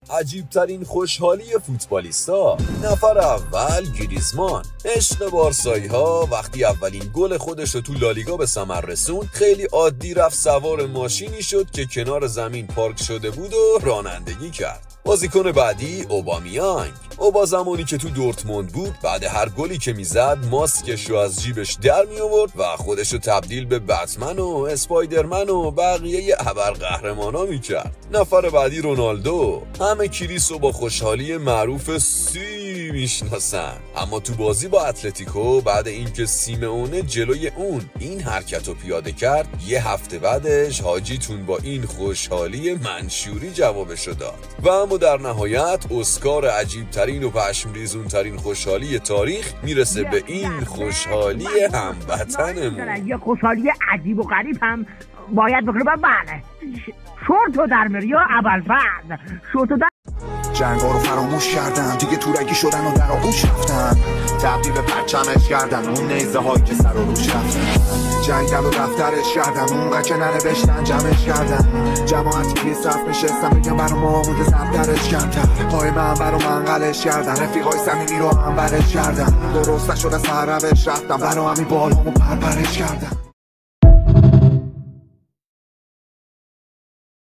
عجیبترین خوشحالی فوتبالیستا. نفر اول گریزمان. عشق بارسایی ها وقتی اولین گل خودش رو تو لالیگا به ثمر رسوند، خیلی عادی رفت سوار ماشینی شد که کنار زمین پارک شده بود و رانندگی کرد. بازیکن بعدی اوبامیانگ. اوبا زمانی که تو دورتموند بود، بعد هر گلی که میزد ماسکش رو از جیبش در می آورد و خودش رو تبدیل به بتمن و اسپایدرمن و بقیه ابرقهرمانا میکرد. نفر بعدی رونالدو. همه کریس رو با خوشحالی معروف سی میشناسن، اما تو بازی با اتلتیکو بعد اینکه سیمئونه جلوی اون این حرکت رو پیاده کرد، یه هفته بعدش حاجیتون با این خوشحالی منشوری جوابشو داد. و اما در نهایت اسکار عجیب ترین و پشم ریزون ترین خوشحالی تاریخ میرسه به این خوشحالی هموطنمون. یه خوشحالی عجیب و غریب هم باید بکنه. بله شورتو در مریا ابوالفضل شورتو در جنگا رو فراموش کردن، دیگه تورگی شدن و در آغوش رفتن، تبدیل به پرچمش کردن اون نیزه هایی که سر و روش رفتن، جنگل و دفترش کردن اونقدر که ننوشتن جمعش کردن، جماعتی که صف نشستن میگن برا ما بوده زبدرش کردن، پای من برا منقلش کردن، رفیقای صمیمی رو انبرش کردن، درست نشد از هر روش رفتن، برا همین بالامو پرپرش کردن.